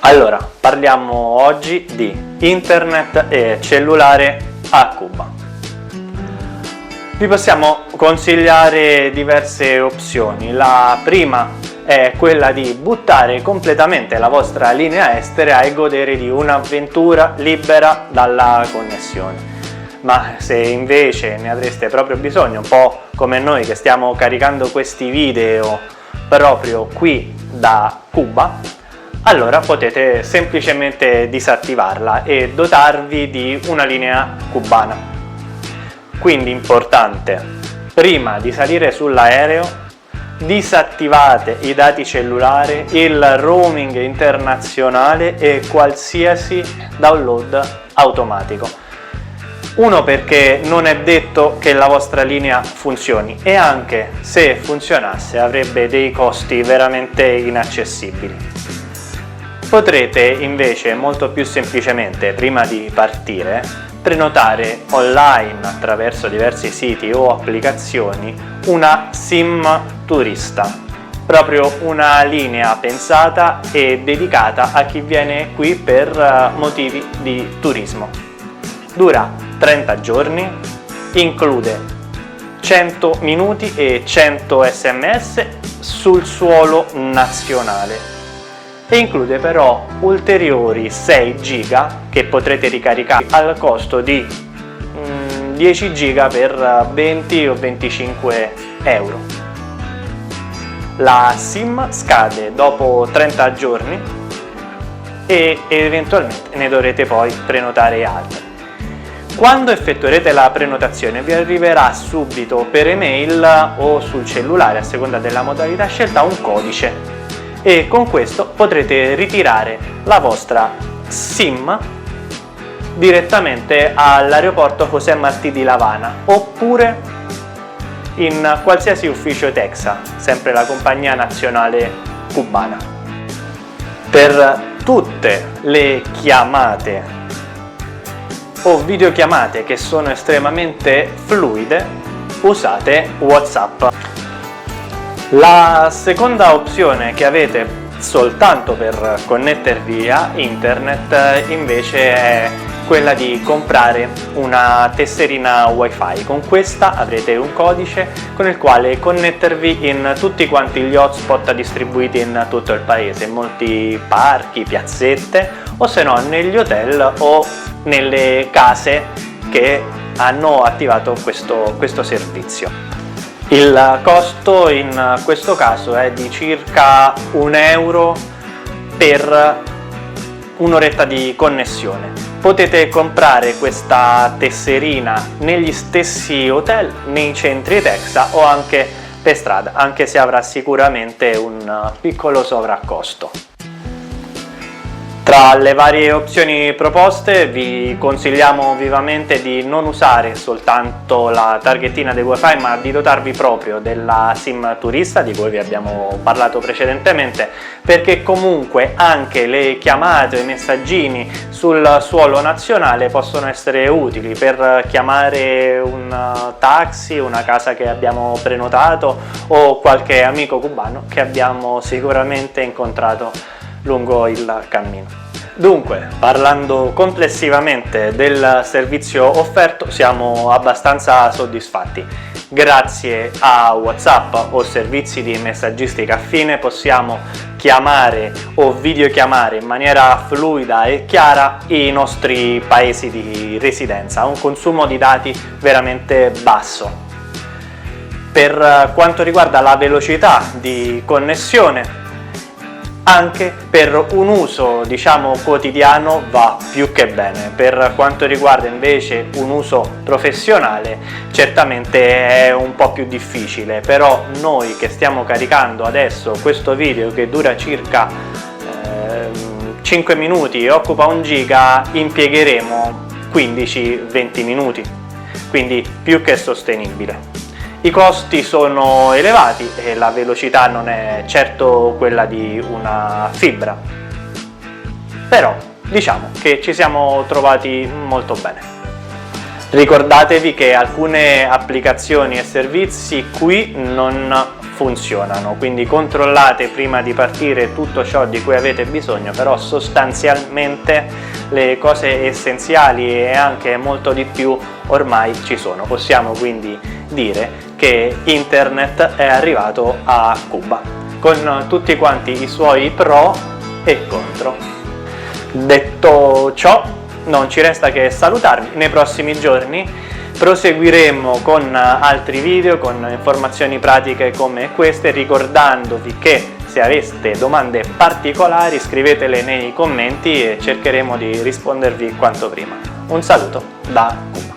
Allora, parliamo oggi di internet e cellulare a Cuba. Vi possiamo consigliare diverse opzioni. La prima è quella di buttare completamente la vostra linea estera e godere di un'avventura libera dalla connessione. Ma se invece ne avreste proprio bisogno, un po' come noi che stiamo caricando questi video proprio qui da Cuba, allora potete semplicemente disattivarla e dotarvi di una linea cubana. Quindi importante, prima di salire sull'aereo disattivate i dati cellulari, il roaming internazionale e qualsiasi download automatico. Uno, perché non è detto che la vostra linea funzioni, e anche se funzionasse avrebbe dei costi veramente inaccessibili. Potrete invece molto più semplicemente, prima di partire, prenotare online attraverso diversi siti o applicazioni una SIM turista, proprio una linea pensata e dedicata a chi viene qui per motivi di turismo. Dura 30 giorni, include 100 minuti e 100 sms sul suolo nazionale e include però ulteriori 6 giga che potrete ricaricare al costo di 10 giga per 20 o 25 euro. La SIM scade dopo 30 giorni e eventualmente ne dovrete poi prenotare altre. Quando effettuerete la prenotazione vi arriverà subito per email o sul cellulare, a seconda della modalità scelta, un codice, e con questo potrete ritirare la vostra SIM direttamente all'aeroporto José Martí di La Habana oppure in qualsiasi ufficio Texa, sempre la compagnia nazionale cubana. Per tutte le chiamate o videochiamate che sono estremamente fluide, usate WhatsApp. La seconda opzione che avete soltanto per connettervi a internet invece è quella di comprare una tesserina wifi. Con questa avrete un codice con il quale connettervi in tutti quanti gli hotspot distribuiti in tutto il paese, in molti parchi, piazzette o se no negli hotel o nelle case che hanno attivato questo servizio. Il costo in questo caso è di circa €1 per un'oretta di connessione. Potete comprare questa tesserina negli stessi hotel, nei centri Texa o anche per strada, anche se avrà sicuramente un piccolo sovraccosto. Tra le varie opzioni proposte vi consigliamo vivamente di non usare soltanto la targhettina del wifi, ma di dotarvi proprio della SIM turista di cui vi abbiamo parlato precedentemente, perché comunque anche le chiamate o i messaggini sul suolo nazionale possono essere utili per chiamare un taxi, una casa che abbiamo prenotato o qualche amico cubano che abbiamo sicuramente incontrato lungo il cammino. Dunque, parlando complessivamente del servizio offerto, siamo abbastanza soddisfatti. Grazie a WhatsApp o servizi di messaggistica affine possiamo chiamare o videochiamare in maniera fluida e chiara i nostri paesi di residenza, a un consumo di dati veramente basso. Per quanto riguarda la velocità di connessione, anche per un uso quotidiano va più che bene. Per quanto riguarda invece un uso professionale certamente è un po' più difficile, però noi che stiamo caricando adesso questo video che dura circa 5 minuti e occupa 1 giga, impiegheremo 15-20 minuti, quindi più che sostenibile. I costi sono elevati e la velocità non è certo quella di una fibra, però diciamo che ci siamo trovati molto bene. Ricordatevi che alcune applicazioni e servizi qui non funzionano, quindi controllate prima di partire tutto ciò di cui avete bisogno, però sostanzialmente le cose essenziali e anche molto di più ormai ci sono. Possiamo quindi dire che internet è arrivato a Cuba con tutti quanti i suoi pro e contro. Detto ciò, non ci resta che salutarvi. Nei prossimi giorni proseguiremo con altri video, con informazioni pratiche come queste, ricordandovi che se aveste domande particolari scrivetele nei commenti e cercheremo di rispondervi quanto prima. Un saluto da Cuba.